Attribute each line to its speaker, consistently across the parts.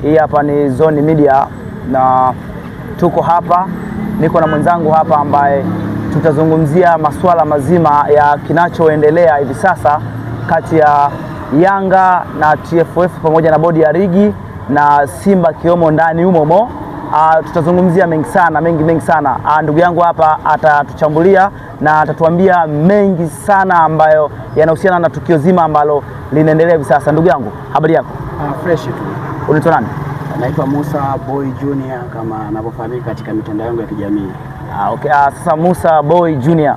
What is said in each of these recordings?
Speaker 1: Hii hapa ni Zone Media na tuko hapa, niko na mwenzangu hapa ambaye tutazungumzia masuala mazima ya kinachoendelea hivi sasa kati ya Yanga na TFF pamoja na bodi ya ligi na Simba kiomo ndani humo. Tutazungumzia mengi sana. Ndugu yangu hapa atatuchambulia na atatuambia mengi sana ambayo yanahusiana na tukio zima ambalo linaendelea hivi sasa. Ndugu yangu, habari yako?
Speaker 2: Fresh tu.
Speaker 1: Unaitwa nani?
Speaker 2: Naitwa Musa Boy Junior kama anavyofahamika katika mitandao yangu ya kijamii.
Speaker 1: Okay, sasa Musa Boy Junior.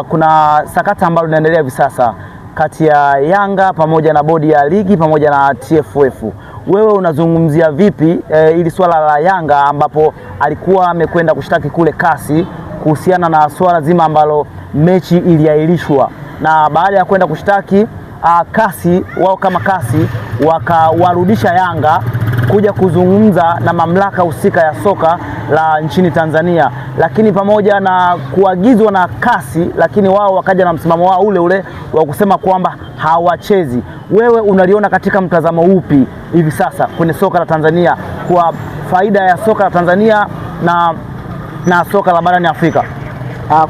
Speaker 1: Kuna sakata ambalo linaendelea hivi sasa kati ya Yanga pamoja na bodi ya ligi pamoja na TFF. Wewe unazungumzia vipi ili swala la Yanga ambapo alikuwa amekwenda kushtaki kule kasi kuhusiana na swala zima ambalo mechi iliahirishwa, na baada ya kwenda kushtaki kasi, wao kama kasi wakawarudisha Yanga kuja kuzungumza na mamlaka husika ya soka la nchini Tanzania, lakini pamoja na kuagizwa na kasi, lakini wao wakaja na msimamo wao ule wa kusema kwamba hawachezi. Wewe unaliona katika mtazamo upi hivi sasa kwenye soka la Tanzania kwa faida ya soka la Tanzania na soka la barani Afrika?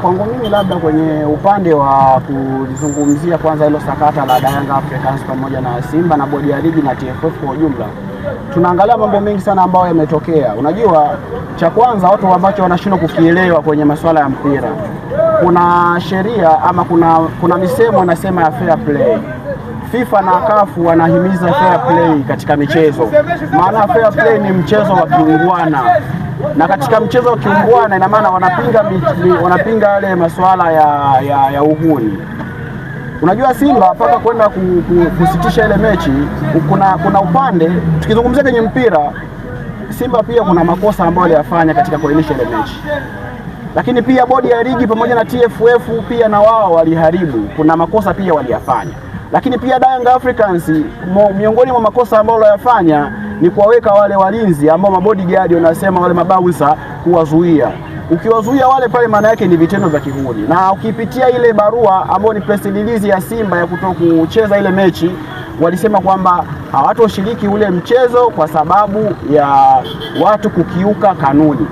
Speaker 2: Kwangu mimi labda kwenye upande wa kuzungumzia kwanza hilo sakata la Yanga Africans pamoja na Simba na bodi ya ligi na TFF kwa ujumla, tunaangalia mambo mengi sana ambayo yametokea. Unajua, cha kwanza watu ambacho wanashindwa kukielewa kwenye masuala ya mpira, kuna sheria ama kuna misemo inasema ya fair play. FIFA na CAF wanahimiza fair play katika michezo. Maana fair play ni mchezo wa kiungwana, na katika mchezo wa kiungwana ina maana wanapinga yale masuala ya uhuni. Unajua, Simba mpaka kwenda kusitisha ile mechi, kuna upande, tukizungumzia kwenye mpira, Simba pia kuna makosa ambayo aliyafanya katika kuainisha ile mechi. Lakini pia bodi ya ligi pamoja na TFF pia na wao waliharibu, kuna makosa pia waliyafanya. Lakini pia Yanga Africans, miongoni mwa makosa ambayo waliyafanya ni kuwaweka wale walinzi ambao mabodyguard wanasema wale mabaunsa, kuwazuia. Ukiwazuia wale pale, maana yake ni vitendo vya kihuni. Na ukipitia ile barua ambayo ni press release ya Simba ya kutokucheza ile mechi, walisema kwamba hawatoshiriki ule mchezo kwa sababu ya watu kukiuka kanuni.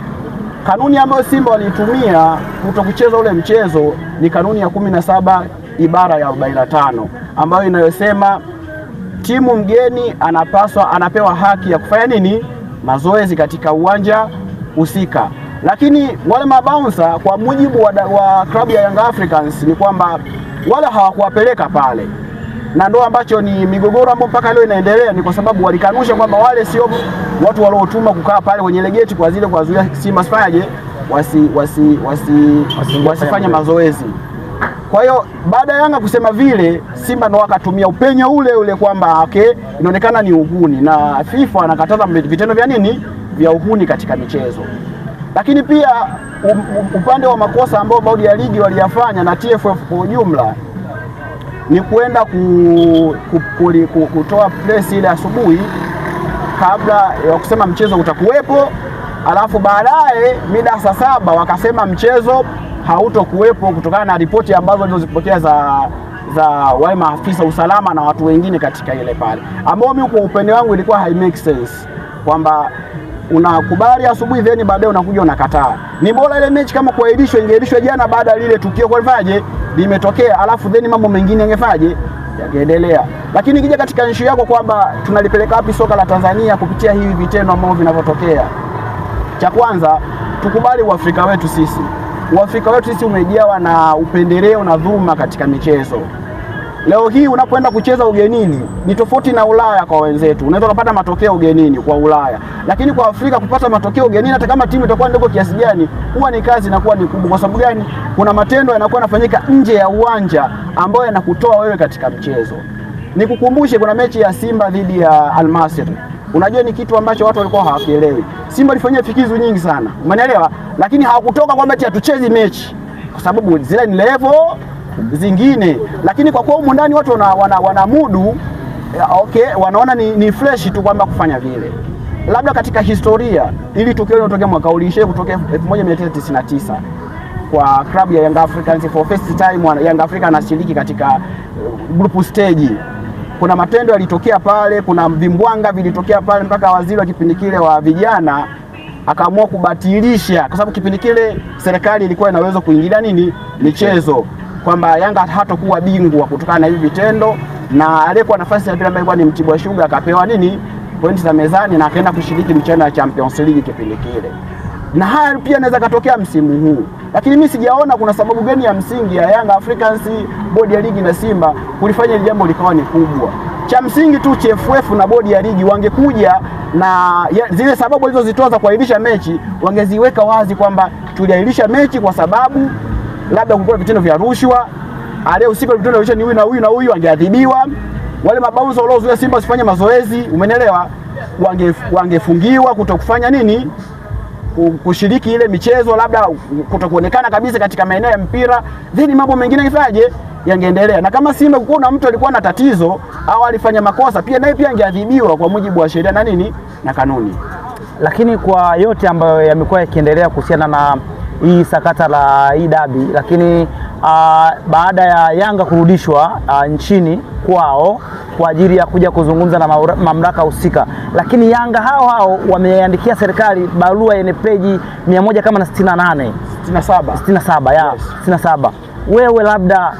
Speaker 2: Kanuni ambayo Simba walitumia kutokucheza ule mchezo ni kanuni ya 17 ibara ya 45 ambayo inayosema timu mgeni anapewa haki ya kufanya nini? Mazoezi katika uwanja husika. Lakini wale mabouncer kwa mujibu wa klabu ya Young Africans ni kwamba wale hawakuwapeleka pale, na ndio ambacho ni migogoro ambayo mpaka leo inaendelea, ni kwa sababu walikanusha kwamba wale sio watu waliotuma kukaa pale kwenye legeti kwa zile kuwazuia Simba sifaje wasifanye mazoezi. Kwa hiyo baada ya Yanga kusema vile, Simba ndo wakatumia upenyo ule kwamba okay, inaonekana ni uhuni, na FIFA anakataza vitendo vya nini, vya uhuni katika michezo. Lakini pia upande wa makosa ambao bodi ya ligi waliyafanya na TFF kwa ujumla ni kwenda kutoa press ile asubuhi kabla ya kusema mchezo utakuwepo, alafu baadaye mida saa 7 wakasema mchezo hautokuwepo kutokana na ripoti ambazo walizopokea za wale maafisa usalama na watu wengine katika ile pale, ambao mimi kwa upande wangu ilikuwa hai make sense kwamba unakubali asubuhi then baadaye unakuja unakataa. Ni bora ile mechi kama kuahirishwa ingeahirishwa jana baada ya lile tukio kwa faje limetokea, alafu then mambo mengine yangefaje yangeendelea. Lakini ikija katika issue yako kwamba tunalipeleka wapi soka la Tanzania kupitia hivi vitendo ambavyo vinavyotokea, cha kwanza tukubali Uafrika wetu sisi. Uafrika wetu sisi umejawa na upendeleo na dhuluma katika michezo. Leo hii unapoenda kucheza ugenini ni tofauti na Ulaya. Kwa wenzetu unaweza kupata matokeo ugenini kwa Ulaya, lakini kwa Afrika kupata matokeo ugenini hata kama timu itakuwa ndogo kiasi gani, huwa ni kazi inakuwa ni kubwa. Kwa sababu gani? Kuna matendo yanakuwa yanafanyika nje ya uwanja ambayo yanakutoa wewe katika mchezo. Nikukumbushe, kuna mechi ya Simba dhidi ya Al Masry. Unajua ni kitu ambacho watu walikuwa hawakielewi. Simba ilifanyia fikizo nyingi sana, umeelewa? Lakini hawakutoka kwamba eti hatuchezi mechi, kwa sababu zile ni level zingine. Lakini kwa kuwa huko ndani watu wana mudu, okay, wanaona ni fresh tu kwamba kufanya vile. Labda katika historia ili tukio linatokea mwaka ulishe kutokea 1999 kwa klabu ya Young Africans, for first time Young Africa anashiriki katika group stage. kuna matendo yalitokea pale, kuna vimbwanga vilitokea pale, mpaka waziri wa kipindi kile wa vijana akaamua kubatilisha, kwa sababu kipindi kile serikali ilikuwa inaweza kuingilia nini michezo, kwamba Yanga hatakuwa bingwa kutokana na hivi vitendo, na aliyekuwa nafasi ya pili ambaye ni Mtibwa Sugar akapewa nini pointi za mezani na akaenda kushiriki michuano ya Champions League kipindi kile. Na haya pia inaweza katokea msimu huu, lakini mimi sijaona kuna sababu gani ya msingi ya Young Africans, bodi ya ligi na Simba kulifanya ile jambo likawa ni kubwa. Cha msingi tu TFF na bodi ya ligi wangekuja na zile sababu walizozitoa za kuahirisha mechi wangeziweka wazi kwamba tuliahirisha mechi kwa sababu labda kulikuwa vitendo vya rushwa, aliyehusika vitendo vya rushwa ni huyu na huyu na huyu, angeadhibiwa. Wale mabaunza waliozuia Simba usifanye mazoezi, umenelewa, wangefungiwa kutokufanya nini kushiriki ile michezo, labda kutokuonekana kabisa katika maeneo ya mpira, then mambo mengine yafaje yangeendelea. Na kama Simba kuna mtu alikuwa na tatizo au alifanya makosa, pia naye pia angeadhibiwa kwa mujibu wa sheria na nini na kanuni.
Speaker 1: Lakini kwa yote ambayo yamekuwa yakiendelea kuhusiana na hii sakata la hii dabi, lakini baada ya Yanga kurudishwa nchini kwao kwa ajili ya kuja kuzungumza na mamlaka husika, lakini Yanga hao wameandikia serikali barua yenye peji 100 kama na 67 ya 67. Wewe labda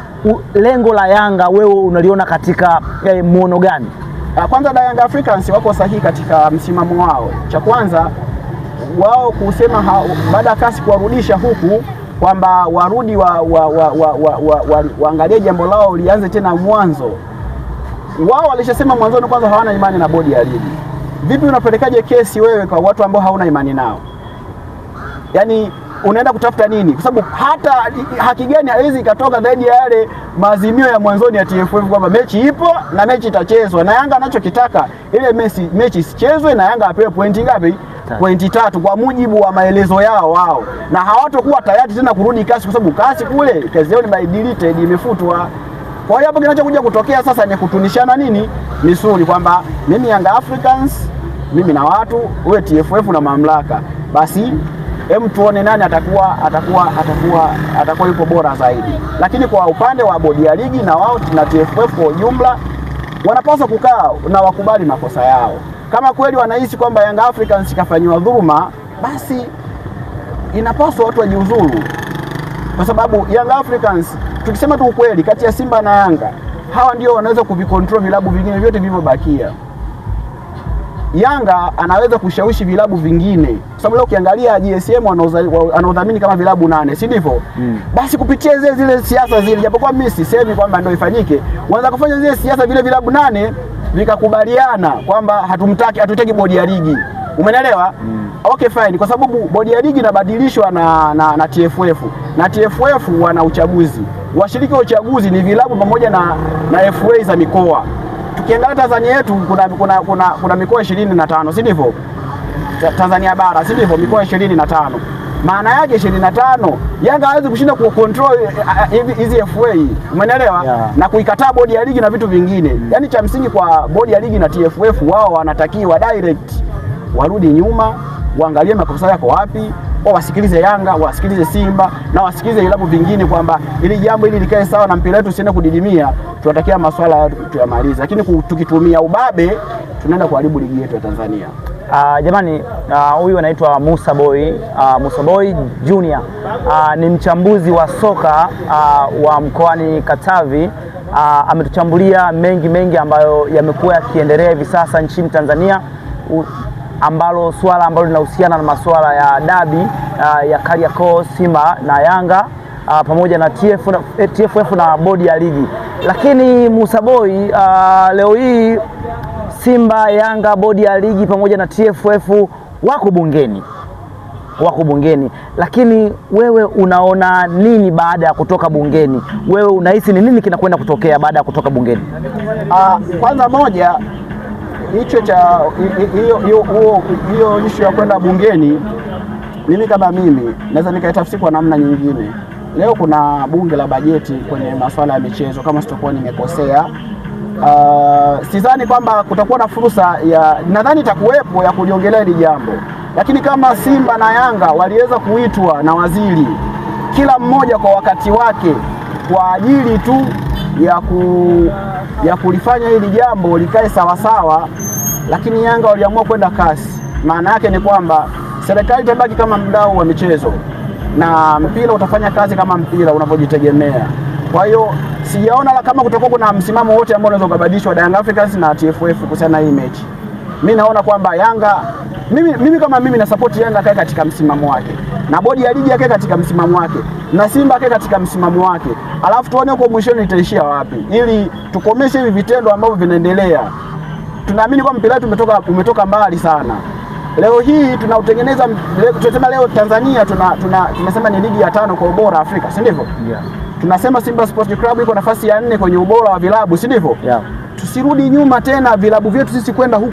Speaker 1: lengo la Yanga wewe unaliona katika muono gani?
Speaker 2: Kwanza da Young Africans wako sahihi katika msimamo wao. Cha kwanza wao kusema baada ya kasi kuwarudisha huku kwamba warudi waangalie jambo lao lianze tena mwanzo. Wao walishasema mwanzoni kwanza hawana imani na bodi ya ligi. Vipi unapelekaje kesi wewe kwa watu ambao hauna imani nao? Yaani unaenda kutafuta nini? Kwa sababu hata haki gani haiwezi ikatoka zaidi ya yale maazimio ya mwanzoni ya TFF kwamba mechi ipo na mechi itachezwa, na Yanga anachokitaka ile mechi isichezwe na Yanga apewe pointi ngapi? Pointi 3 kwa mujibu wa maelezo yao wao, na hawatakuwa tayari tena kurudi kasi, kwa sababu kasi kule kazi yao ni deleted, imefutwa. Kwa hiyo hapo kinachokuja kutokea sasa ni kutunishana nini misuli, kwamba mimi Young Africans, mimi na watu, wewe TFF na mamlaka, basi tuone nani atakuwa yuko bora zaidi. Lakini kwa upande wa bodi ya ligi na wao na TFF kwa ujumla wanapaswa kukaa na wakubali makosa yao. Kama kweli wanahisi kwamba Young Africans kafanywa dhuluma, basi inapaswa watu wajiuzuru, kwa sababu Young Africans, tukisema tu ukweli, kati ya Simba na Yanga, hawa ndio wanaweza kuvikontrol vilabu vingine vyote vilivyobakia. Yanga anaweza kushawishi vilabu vingine, kwa sababu leo ukiangalia GSM anaudhamini kama vilabu 8, si ndivyo? Basi kupitia zile siasa zile, japokuwa mimi sisemi kwamba ndio ifanyike, wanaweza kufanya zile siasa vile vilabu 8 vikakubaliana kwamba hatutaki bodi ya ligi. Umeelewa? Okay fine, kwa sababu bodi ya ligi inabadilishwa na TFF. Na TFF wana uchaguzi. Washiriki wa uchaguzi ni vilabu pamoja na FA za mikoa. Tukiangalia Tanzania yetu kuna mikoa 25, si ndivyo? Tanzania bara, si ndivyo? Mikoa 25. Maana yake 25, Yanga hawezi kushinda kucontrol hizi FA. Umeelewa? Yeah. Na kuikataa bodi ya ligi na vitu vingine. Yaani cha msingi kwa bodi ya ligi na TFF, wao wanatakiwa direct warudi nyuma, waangalie makosa yako wapi, wasikilize Yanga, wasikilize Simba na wasikilize vilabu vingine, kwamba ili jambo hili likae sawa na mpira wetu usiende kudidimia. Tunatakia masuala tuyamalize, lakini tukitumia ubabe tunaenda kuharibu ligi yetu ya Tanzania.
Speaker 1: Jamani, huyu anaitwa Musa Boy Junior. Ni mchambuzi wa soka wa mkoani Katavi. Ametuchambulia mengi ambayo yamekuwa yakiendelea hivi sasa nchini Tanzania, ambalo swala ambalo linahusiana na masuala ya dabi ya Kariakoo, Simba na Yanga pamoja na TFF na bodi ya ligi. Lakini Musa Boy, leo hii Simba, Yanga, bodi ya ligi pamoja na TFF wako bungeni. Lakini wewe unaona nini baada ya kutoka bungeni? Wewe unahisi ni nini kinakwenda kutokea baada ya kutoka bungeni?
Speaker 2: Kwanza moja, hicho cha hiyo issue ya kwenda bungeni, mimi kama mimi naweza nikaitafsiri kwa namna nyingine. Leo kuna bunge la bajeti kwenye masuala ya michezo, kama sitakuwa nimekosea. Sidhani kwamba kutakuwa na fursa nadhani itakuwepo ya kuliongelea hili jambo, lakini kama Simba na Yanga waliweza kuitwa na waziri, kila mmoja kwa wakati wake, kwa ajili tu ya ya kulifanya hili jambo likae sawasawa, lakini Yanga waliamua kwenda kasi. Maana yake ni kwamba serikali itabaki kama mdau wa michezo na mpira utafanya kazi kama mpira unavyojitegemea. Kwa hiyo sijaona kama kutakuwa kuna msimamo wote ambao unaweza kubadilishwa na Young Africans na TFF kuhusiana na hii mechi. Mimi naona kwamba Yanga, mimi kama mimi na support Yanga kae katika msimamo wake, na bodi ya ligi yake katika msimamo wake, na Simba yake katika msimamo wake, alafu tuone huko mwishoni itaishia wapi, ili tukomeshe hivi vitendo ambavyo vinaendelea. Tunaamini kwa mpira umetoka mbali sana. Leo hii tunautengeneza, tunasema leo Tanzania tunasema ni ligi ya 5 kwa ubora Afrika, si ndivyo?
Speaker 1: Yeah.
Speaker 2: Tunasema Simba Sports Club iko nafasi ya 4 kwenye ubora wa vilabu, si ndivyo?
Speaker 1: Yeah.
Speaker 2: Tusirudi nyuma tena, vilabu vyetu sisi kwenda huko